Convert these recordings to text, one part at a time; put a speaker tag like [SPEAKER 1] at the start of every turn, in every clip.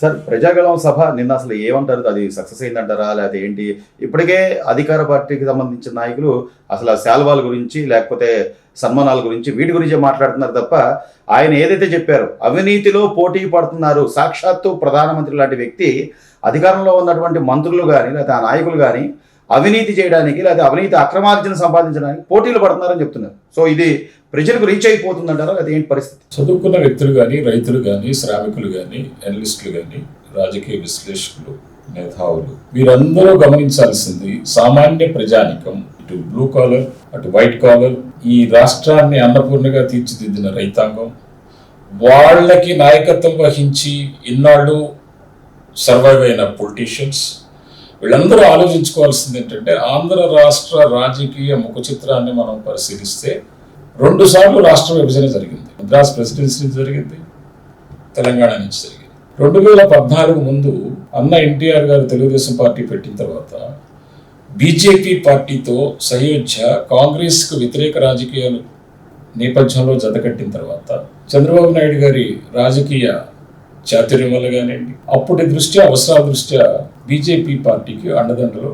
[SPEAKER 1] Sir Prajagalam సభ నిన్న అసలు ఏమంటారు? అది సక్సెస్ అయిందంటారా? లేకపోతే ఏంటి? ఇప్పటికే అధికార పార్టీకి సంబంధించిన నాయకులు అసలు ఆ శాల్వాల గురించి, లేకపోతే సన్మానాల గురించి, వీటి గురించే మాట్లాడుతున్నారు తప్ప, ఆయన ఏదైతే చెప్పారో అవినీతిలో పోటీ పడుతున్నారు. సాక్షాత్తు ప్రధానమంత్రి లాంటి వ్యక్తి అధికారంలో ఉన్నటువంటి మంత్రులు గాని, లేకపోతే ఆ నాయకులు గాని అవినీతి చేయడానికి, లేకపోతే అవినీతి అక్రమార్జన సంపాదించడానికి పోటీలు పడుతున్నారని చెప్తున్నారు. సో ఇది ప్రజలకు రీచ్ అయిపోతుందంటారా? లేకపోతే ఏంటి పరిస్థితి?
[SPEAKER 2] చదువుకున్న వ్యక్తులు కానీ, రైతులు కానీ, శ్రామికులు కానీ, అనలిస్టులు కానీ, రాజకీయ విశ్లేషకులు, మేధావులు వీరందరూ గమనించాల్సింది సామాన్య ప్రజానికం, ఇటు బ్లూ కాలర్ అటు వైట్ కాలర్, ఈ రాష్ట్రాన్ని అన్నపూర్ణగా తీర్చిదిద్దిన రైతాంగం, వాళ్ళకి నాయకత్వం వహించి ఇన్నాళ్ళు సర్వైవ్ అయిన పొలిటీషియన్స్, వీళ్ళందరూ ఆలోచించుకోవాల్సింది ఏంటంటే, ఆంధ్ర రాష్ట్ర రాజకీయ ముఖ చిత్రాన్ని మనం పరిశీలిస్తే 2 సార్లు రాష్ట్ర విభజన జరిగింది. మద్రాస్ ప్రెసిడెన్సీ నుంచి జరిగింది, తెలంగాణ నుంచి జరిగింది. 2014 ముందు అన్న ఎన్టీఆర్ గారు తెలుగుదేశం పార్టీ పెట్టిన తర్వాత బీజేపీ పార్టీతో సయోధ్య కాంగ్రెస్కు వ్యతిరేక రాజకీయాలు నేపథ్యంలో జతకట్టిన తర్వాత చంద్రబాబు నాయుడు గారి రాజకీయ చాతుర్యం వల్ల కానివ్వండి, అప్పటి దృష్ట్యా అవసరాల దృష్ట్యా బీజేపీ పార్టీకి అండదండలు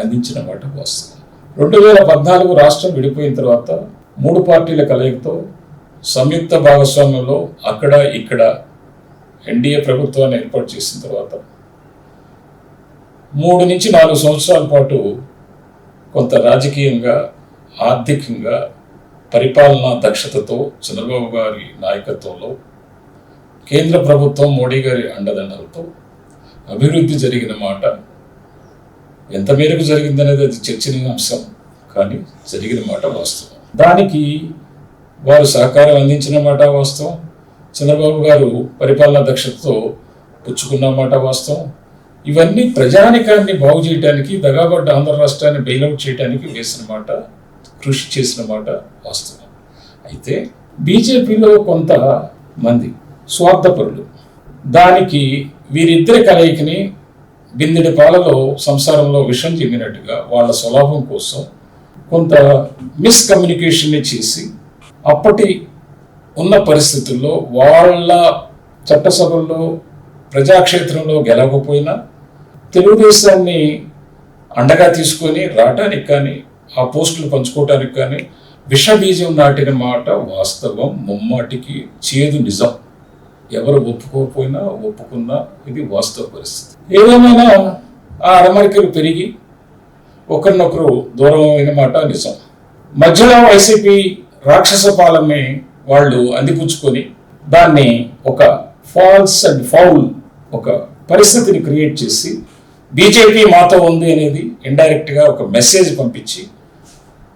[SPEAKER 2] అందించిన మాట వాస్తవం. 2014 రాష్ట్రం విడిపోయిన తర్వాత 3 పార్టీల కలయికతో సంయుక్త భాగస్వామ్యంలో అక్కడ ఇక్కడ ఎన్డీఏ ప్రభుత్వాన్ని ఏర్పాటు చేసిన తర్వాత 3 నుంచి 4 సంవత్సరాల పాటు కొంత రాజకీయంగా, ఆర్థికంగా, పరిపాలనా దక్షతతో చంద్రబాబు గారి నాయకత్వంలో, కేంద్ర ప్రభుత్వం మోడీ గారి అండదండలతో అభివృద్ధి జరిగిన మాట ఎంత మేరకు జరిగిందనేది అది చర్చనీయాంశం, కానీ జరిగిన మాట వాస్తవం. దానికి వారు సహకారం అందించిన మాట వాస్తవం, చంద్రబాబు గారు పరిపాలనా దక్షతతో పుచ్చుకున్న మాట వాస్తవం. ఇవన్నీ ప్రజానికాన్ని బాగు చేయడానికి, దగాబడ్డ ఆంధ్ర రాష్ట్రాన్ని బెయిలౌట్ చేయడానికి వేసిన మాట, కృషి చేసిన మాట వాస్తవం. అయితే బీజేపీలో కొంత మంది స్వార్థపరులు దానికి వీరిద్దరి కలయికని బిందెడి పాలలో సంసారంలో విషం చెమ్మినట్టుగా వాళ్ళ స్వలాభం కోసం కొంత మిస్కమ్యూనికేషన్ని చేసి, అప్పటి ఉన్న పరిస్థితుల్లో వాళ్ళ చట్టసభల్లో ప్రజాక్షేత్రంలో గెలవకపోయినా తెలుగుదేశాన్ని అండగా తీసుకొని రావటానికి కానీ, ఆ పోస్టులు పంచుకోవటానికి కానీ విషబీజం నాటిన మాట వాస్తవం, ముమ్మాటికి చేదు నిజం. ఎవరు ఒప్పుకోకపోయినా ఒప్పుకున్నా ఇది వాస్తవ పరిస్థితి. ఏదేమైనా ఆ అరమరికలు పెరిగి ఒకరినొకరు దూరం అయిన మాట నిజం. మధ్యలో వైసీపీ రాక్షస పాలనని వాళ్ళు అందిపుచ్చుకొని దాన్ని ఒక ఫాల్స్ అండ్ ఫౌల్ ఒక పరిస్థితిని క్రియేట్ చేసి, బీజేపీ మాతో ఉంది అనేది ఇండైరెక్ట్గా ఒక మెసేజ్ పంపించి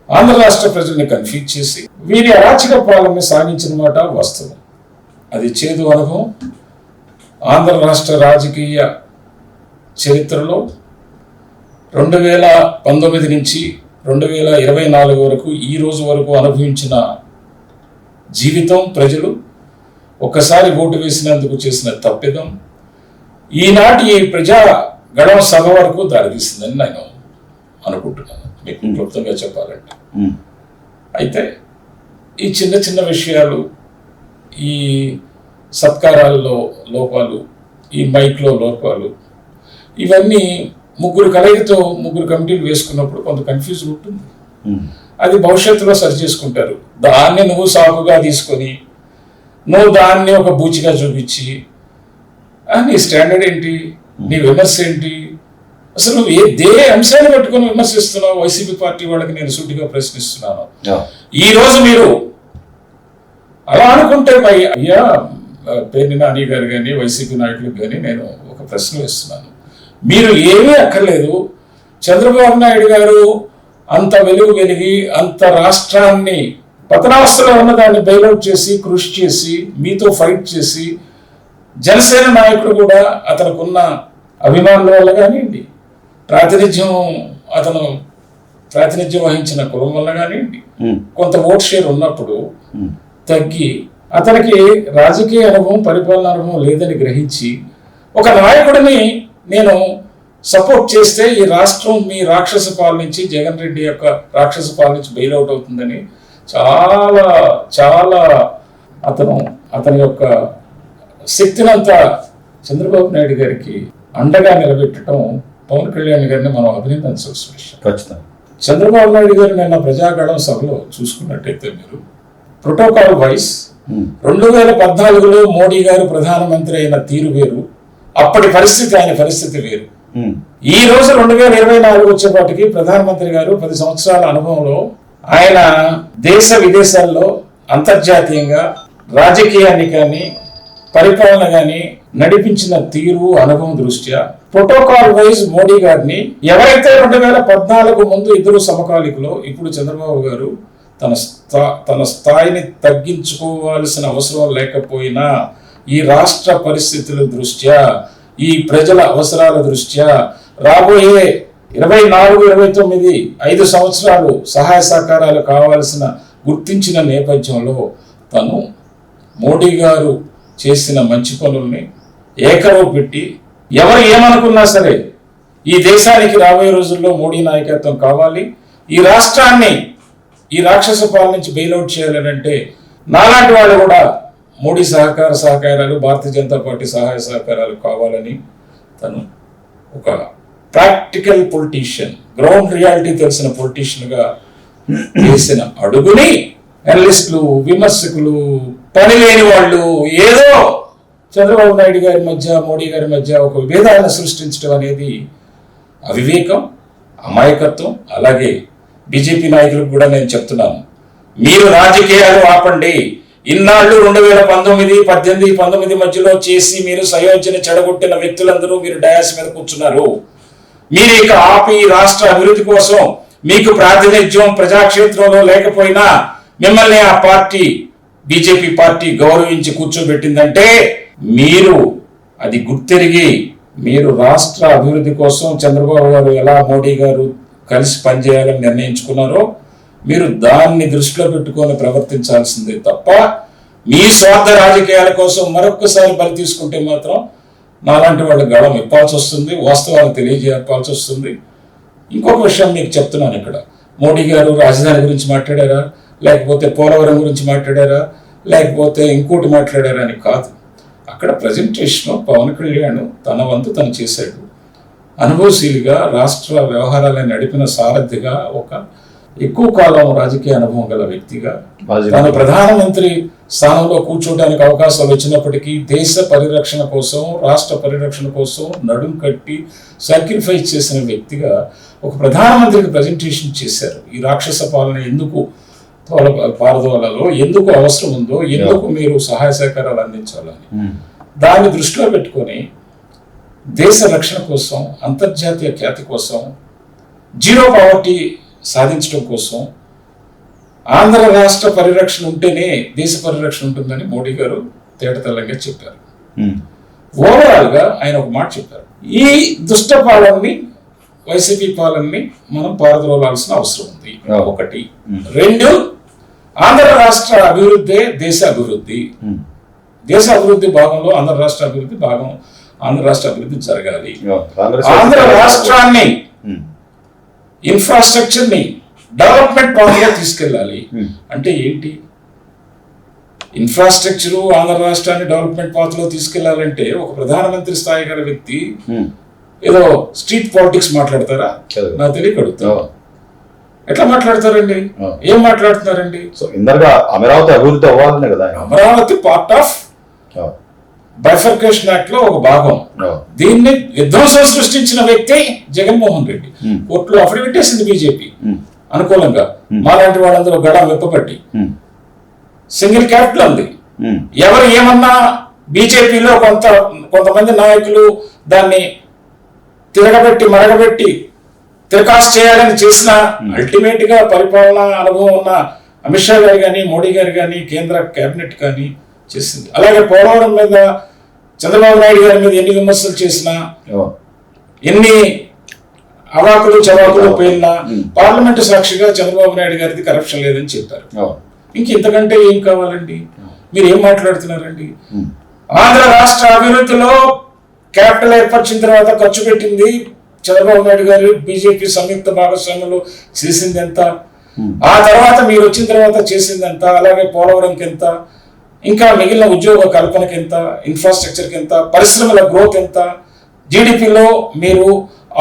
[SPEAKER 2] ఆంధ్ర రాష్ట్ర ప్రజల్ని కన్ఫ్యూజ్ చేసి వీరి అరాచక పాలనని సాగించిన మాట వాస్తవం. అది చేదు అనుభవం. ఆంధ్ర రాష్ట్ర రాజకీయ చరిత్రలో 2019 నుంచి 2024 వరకు, ఈ రోజు వరకు అనుభవించిన జీవితం, ప్రజలు ఒక్కసారి ఓటు వేసినందుకు చేసిన తప్పిదం ఈనాటి ఈ ప్రజా గళం సభ వరకు దారితీసిందని నేను అనుకుంటున్నాను, మీకు క్లుప్తంగా చెప్పాలంటే. అయితే ఈ చిన్న చిన్న విషయాలు, ఈ సత్కారాల్లో లోపాలు, ఈ మైక్లో లోపాలు, ఇవన్నీ ముగ్గురు కలయికతో 3 కమిటీలు వేసుకున్నప్పుడు కొంత కన్ఫ్యూజన్ ఉంటుంది. అది భవిష్యత్తులో సరి చేసుకుంటారు. దాన్ని నువ్వు సాకుగా తీసుకొని, నువ్వు దాన్ని ఒక బూచిగా చూపించి, నీ స్టాండర్డ్ ఏంటి, నీ విమర్శ ఏంటి, అసలు నువ్వు ఏ అంశాన్ని పట్టుకొని విమర్శిస్తున్నావు? వైసీపీ పార్టీ వాళ్ళకి నేను సూటిగా ప్రశ్నిస్తున్నాను. ఈ రోజు మీరు అలా అనుకుంటే అయ్యా పేర్ని నాని గారు కానీ, వైసీపీ నాయకులకు కానీ నేను ఒక ప్రశ్న వేస్తున్నాను. మీరు ఏమీ అక్కర్లేదు, చంద్రబాబు నాయుడు గారు అంత వెలిగి అంత రాష్ట్రాన్ని పతనావస్థలో ఉన్న దాన్ని బెయిలౌట్ చేసి, కృషి చేసి, మీతో ఫైట్ చేసి, జనసేన నాయకుడు కూడా అతనుకున్న అభిమానుల వల్ల కానివ్వండి, అతను ప్రాతినిధ్యం వహించిన కులం వల్ల కానివ్వండి, కొంత ఓట్ షేర్ ఉన్నప్పుడు తగ్గి, అతనికి రాజకీయ అనుభవం, పరిపాలన అనుభవం లేదని గ్రహించి, ఒక నాయకుడిని నేను సపోర్ట్ చేస్తే ఈ రాష్ట్రం మీ రాక్షస పాలన నుంచి, జగన్ రెడ్డి యొక్క రాక్షస పాలన నుంచి బెయిల్అవుట్ అవుతుందని చాలా చాలా అతని యొక్క శక్తినంతా చంద్రబాబు నాయుడు గారికి అండగా నిలబెట్టడం పవన్ కళ్యాణ్ గారిని మనం అభినందించాల్సిన విషయం.
[SPEAKER 1] ఖచ్చితంగా
[SPEAKER 2] చంద్రబాబు నాయుడు గారు నిన్న ప్రజాగళం సభలో చూసుకున్నట్టయితే మీరు ప్రోటోకాల్ వైస్ 2014లో మోడీ గారు ప్రధానమంత్రి అయిన తీరు వేరు, అప్పటి పరిస్థితి ఆయన పరిస్థితి వేరు. ఈ రోజు 2024 వచ్చేపాటికి ప్రధానమంత్రి గారు 10 సంవత్సరాల అనుభవంలో ఆయన దేశ విదేశాల్లో అంతర్జాతీయంగా రాజకీయాన్ని కానీ పరిపాలన కానీ నడిపించిన తీరు అనుభవం దృష్ట్యా ప్రోటోకాల్ వైజ్ మోడీ గారిని ఎవరైతే 2014 ముందు ఇద్దరు సమకాలికులో, ఇప్పుడు చంద్రబాబు గారు తన స్థాయిని తగ్గించుకోవాల్సిన అవసరం లేకపోయినా ఈ రాష్ట్ర పరిస్థితుల దృష్ట్యా, ఈ ప్రజల అవసరాల దృష్ట్యా రాబోయే 24-29 5 సంవత్సరాలు సహాయ సహకారాలు కావాల్సిన గుర్తించిన నేపథ్యంలో తను మోడీ గారు చేసిన మంచి పనుల్ని ఏకరవ పెట్టి ఎవరు ఏమనుకున్నా సరే ఈ దేశానికి రాబోయే రోజుల్లో మోడీ నాయకత్వం కావాలి, ఈ రాష్ట్రాన్ని ఈ రాక్షస పాలన నుంచి బెయిల్అవుట్ చేయాలని అంటే నాలాంటి వాళ్ళు కూడా మోడీ సహకారాలు, భారతీయ జనతా పార్టీ సహాయ సహకారాలు కావాలని తను ఒక ప్రాక్టికల్ పొలిటీషియన్, గ్రౌండ్ రియాలిటీ తెలిసిన పొలిటీషియన్గా వేసిన అడుగుని అనలిస్టులు, విమర్శకులు, పని లేని వాళ్ళు ఏదో చంద్రబాబు నాయుడు గారి మధ్య మోడీ గారి మధ్య ఒక విభేదాలను సృష్టించడం అనేది అవివేకం, అమాయకత్వం. అలాగే బీజేపీ నాయకులకు కూడా నేను చెప్తున్నాను, మీరు రాజకీయాలు ఆపండి. ఇన్నాళ్ళు 2019, 18, 19 మధ్యలో చేసి మీరు సయోధ్యని చెడగొట్టిన వ్యక్తులందరూ మీరు డయాస్ మీద కూర్చున్నారు. మీరు ఇక ఆపి రాష్ట్ర అభివృద్ధి కోసం మీకు ప్రాతినిధ్యం ప్రజాక్షేత్రంలో లేకపోయినా మిమ్మల్ని ఆ పార్టీ బీజేపీ పార్టీ గౌరవించి కూర్చోబెట్టిందంటే మీరు అది గుర్తెరిగి మీరు రాష్ట్ర అభివృద్ధి కోసం చంద్రబాబు గారు ఎలా మోడీ గారు కలిసి పనిచేయాలని నిర్ణయించుకున్నారో మీరు దాన్ని దృష్టిలో పెట్టుకొని ప్రవర్తించాల్సిందే తప్ప మీ స్వార్థ రాజకీయాల కోసం మరొక్కసారి బలి తీసుకుంటే మాత్రం నాలాంటి వాళ్ళు గళం ఇప్పాల్సి వస్తుంది, వాస్తవాలు తెలియజేయాల్సి వస్తుంది. ఇంకొక విషయం మీకు చెప్తున్నాను, ఇక్కడ మోడీ గారు రాజధాని గురించి మాట్లాడారా, లేకపోతే పోలవరం గురించి మాట్లాడారా, లేకపోతే ఇంకోటి మాట్లాడారా అని కాదు. అక్కడ ప్రజెంటేషన్ పవన్ కళ్యాణ్ తన వంతు తను చేశాడు. అనుభవశీలిగా రాష్ట్ర వ్యవహారాలను నడిపిన సారథిగా, ఒక ఎక్కువ కాలం రాజకీయ అనుభవం గల వ్యక్తిగా తాను ప్రధానమంత్రి స్థానంలో కూర్చోడానికి అవకాశాలు వచ్చినప్పటికీ దేశ పరిరక్షణ కోసం, రాష్ట్ర పరిరక్షణ కోసం నడుం కట్టి సాక్రిఫైస్ చేసిన వ్యక్తిగా ఒక ప్రధానమంత్రికి ప్రజెంటేషన్ చేశారు. ఈ రాక్షస పాలన ఎందుకు పారదోలలో ఎందుకు అవసరం ఉందో, ఎందుకు మీరు సహాయ సహకారాలు అందించాలని దాన్ని దృష్టిలో పెట్టుకొని దేశ రక్షణ కోసం, అంతర్జాతీయ ఖ్యాతి కోసం, జీరో పావర్టీ సాధించడం కోసం ఆంధ్ర రాష్ట్ర పరిరక్షణ ఉంటేనే దేశ పరిరక్షణ ఉంటుందని మోడీ గారు తేటతెల్లంగా చెప్పారు. ఓవరాల్ గా ఆయన ఒక మాట చెప్పారు, ఈ దుష్ట పాలనని, వైసీపీ పాలనని మనం పారద్రోలాల్సిన అవసరం ఉంది. ఒకటి. రెండు, ఆంధ్ర రాష్ట్ర అభివృద్ధి దేశ అభివృద్ధి. దేశ అభివృద్ధి భాగంలో ఆంధ్ర రాష్ట్ర అభివృద్ధి భాగం, ఆంధ్ర రాష్ట్ర అభివృద్ధి జరగాలి. ఆంధ్ర రాష్ట్రాన్ని, ఇన్ఫ్రాస్ట్రక్చర్ ని డెవలప్మెంట్ పాత్రగా తీసుకెళ్ళాలి. అంటే ఏంటి? ఇన్ఫ్రాస్ట్రక్చర్ ఆంధ్ర రాష్ట్రాన్ని డెవలప్మెంట్ పాత్రలో తీసుకెళ్లాలంటే ఒక ప్రధానమంత్రి స్థాయి గల వ్యక్తి ఏదో స్ట్రీట్ పాలిటిక్స్ మాట్లాడతారా? నాకు తెలియకడుగుతా. ఎట్లా మాట్లాడతారండి? ఏం మాట్లాడుతున్నారండి?
[SPEAKER 1] అమరావతి అభివృద్ధి అవ్వాలనే కదా.
[SPEAKER 2] Amaravati part of bifurcation act లో ఒక భాగం. దీన్ని విధ్వంసం సృష్టించిన వ్యక్తి జగన్మోహన్ రెడ్డి. కోర్టులో అఫిడవిట్ వేసింది బీజేపీ అనుకూలంగా. మాలాంటి వాళ్ళందరూ గడం వెప్పబట్టి సింగిల్ క్యాపిటల్ ఉంది. ఎవరు ఏమన్నా బీజేపీలో కొంతమంది నాయకులు దాన్ని తిరగబెట్టి మరగబెట్టి తిరకాసు చేయాలని చేసిన అల్టిమేట్ గా పరిపాలన అనుభవం ఉన్న అమిత్ షా గారు కానీ, మోడీ గారు కానీ, కేంద్ర కేబినెట్ కానీ చేసింది. అలాగే పోలవరం మీద చంద్రబాబు నాయుడు గారి మీద ఎన్ని విమర్శలు చేసినా, ఎన్ని అవాకులు చవాకులు పోయినా పార్లమెంటు సాక్షిగా చంద్రబాబు నాయుడు గారిది కరప్షన్ లేదని చెప్పారు. ఇంతకంటే ఏం కావాలండి? మీరు ఏం మాట్లాడుతున్నారండి? ఆంధ్ర రాష్ట్ర అభివృద్ధిలో క్యాపిటల్ ఏర్పరిచిన తర్వాత ఖర్చు పెట్టింది చంద్రబాబు నాయుడు గారు బీజేపీ సంయుక్త భాగస్వామ్యంలో చేసింది ఎంత, ఆ తర్వాత మీరు వచ్చిన తర్వాత చేసింది ఎంత, అలాగే పోలవరంకి ఎంత, ఇంకా మిగిలిన ఉద్యోగ కల్పనకి ఎంత, ఇన్ఫ్రాస్ట్రక్చర్కి ఎంత, పరిశ్రమల గ్రోత్ ఎంత, జీడిపిలో మీరు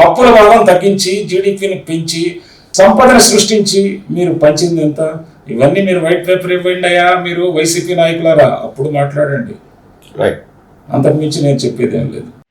[SPEAKER 2] అప్పుల భాగం తగ్గించి జీడిపిని పెంచి సంపదను సృష్టించి మీరు పంచింది ఎంత, ఇవన్నీ మీరు వైట్ పేపర్ ఇవ్వండి అయ్యా మీరు వైసీపీ నాయకులారా, అప్పుడు మాట్లాడండి.
[SPEAKER 1] రైట్.
[SPEAKER 2] అంతకుమించి నేను చెప్పేది ఏం లేదు.